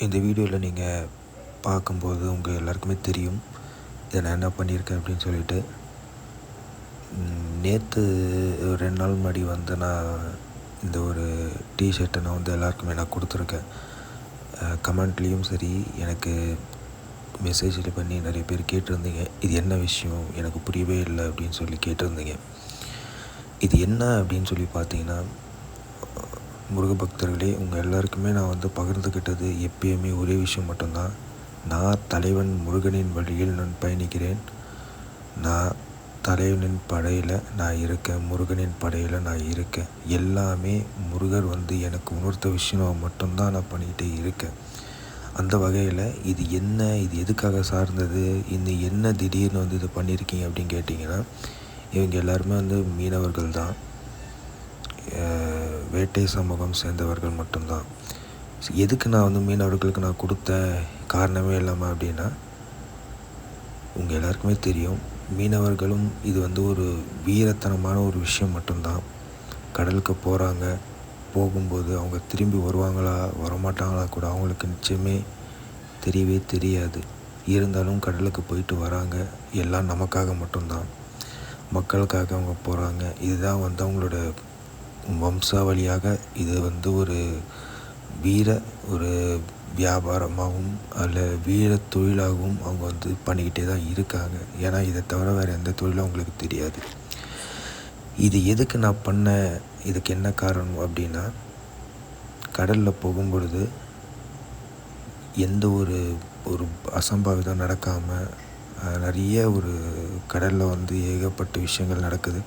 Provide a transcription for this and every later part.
இந்த வீடியோவில் நீங்கள் பார்க்கும்போது உங்கள் எல்லாருக்குமே தெரியும் இதை நான் என்ன பண்ணியிருக்கேன் அப்படின்னு சொல்லிட்டு. நேற்று 2 நாள் முன்னாடி நான் இந்த ஒரு டிஷர்ட்டை நான் எல்லாருக்குமே நான் கொடுத்துருக்கேன். கமெண்ட்லேயும் சரி, எனக்கு மெசேஜில் பண்ணி நிறைய பேர் கேட்டிருந்தீங்க, இது என்ன விஷயம் எனக்கு புரியவே இல்லை அப்படின்னு சொல்லி கேட்டிருந்தீங்க. இது என்ன அப்படின்னு சொல்லி பார்த்தீங்கன்னா, முருக பக்தர்களே, உங்கள் எல்லாருக்குமே நான் பகிர்ந்துக்கிட்டது எப்பயுமே ஒரே விஷயம் மட்டும்தான். நான் தலைவன் முருகனின் வழியில் நான் பயணிக்கிறேன். நான் தலைவனின் படையில் நான் இருக்கேன், முருகனின் படையில் நான் இருக்கேன். எல்லாமே முருகர் எனக்கு உணர்த்த விஷயம் மட்டும்தான் நான் பண்ணிக்கிட்டே இருக்கேன். அந்த வகையில் இது என்ன, இது எதுக்காக சார்ந்தது, இன்னும் என்ன திடீர்னு இது பண்ணியிருக்கீங்க அப்படின்னு கேட்டிங்கன்னா, இவங்க எல்லாருமே மீனவர்கள் தான், வேட்டை சமூகம் சேர்ந்தவர்கள் மட்டும்தான். எதுக்கு நான் மீனவர்களுக்கு நான் கொடுத்த காரணமே இல்லாமல் அப்படின்னா, உங்கள் எல்லாருக்குமே தெரியும், மீனவர்களும் இது ஒரு வீரத்தனமான ஒரு விஷயம் மட்டும்தான். கடலுக்கு போகும்போது அவங்க திரும்பி வருவாங்களா வரமாட்டாங்களா கூட அவங்களுக்கு நிச்சயமே தெரியவே தெரியாது. இருந்தாலும் கடலுக்கு போயிட்டு வராங்க. எல்லாம் நமக்காக மட்டும்தான், மக்களுக்காக அவங்க போகிறாங்க. இதுதான் அவங்களோட வம்சாவளியாக இது ஒரு ஒரு வியாபாரமாகவும் அல்ல வீர தொழிலாகவும் அவங்க பண்ணிக்கிட்டே தான் இருக்காங்க. ஏன்னா இதை தவிர வேறு எந்த தொழிலும் அவங்களுக்கு தெரியாது. இது எதுக்கு நான் பண்ணேன், இதுக்கு என்ன காரணம் அப்படின்னா, கடலில் போகும்பொழுது எந்த ஒரு அசம்பாவிதம் நடக்காமல் நிறைய கடலில் ஏகப்பட்ட விஷயங்கள் நடக்குது.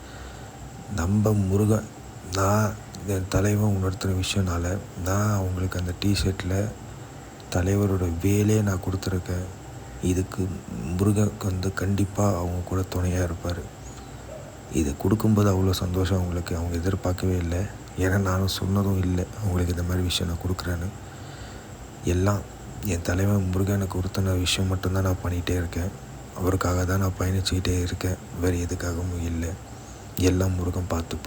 நம்ம முருகன், நான் என் தலைவன் உணர்த்துகிற விஷயனால நான் அவங்களுக்கு அந்த டிஷர்ட்டில் தலைவரோட வேலையே நான் கொடுத்துருக்கேன். இதுக்கு முருகனுக்கு கண்டிப்பாக அவங்க கூட துணையாக இருப்பார். இதை கொடுக்கும்போது அவ்வளோ சந்தோஷம் அவங்களுக்கு. அவங்க எதிர்பார்க்கவே இல்லை. ஏன்னா நானும் சொன்னதும் இல்லை அவங்களுக்கு இந்த மாதிரி விஷயம் நான் கொடுக்குறேன்னு. எல்லாம் என் தலைவன் முருகனுக்கு உறுத்தின விஷயம் மட்டும்தான் நான் பண்ணிகிட்டே இருக்கேன். அவருக்காக தான் நான் பயணிச்சுக்கிட்டே இருக்கேன், வேறு எதுக்காகவும் இல்லை. எல்லாம் முருகன் பார்த்துப்பான்.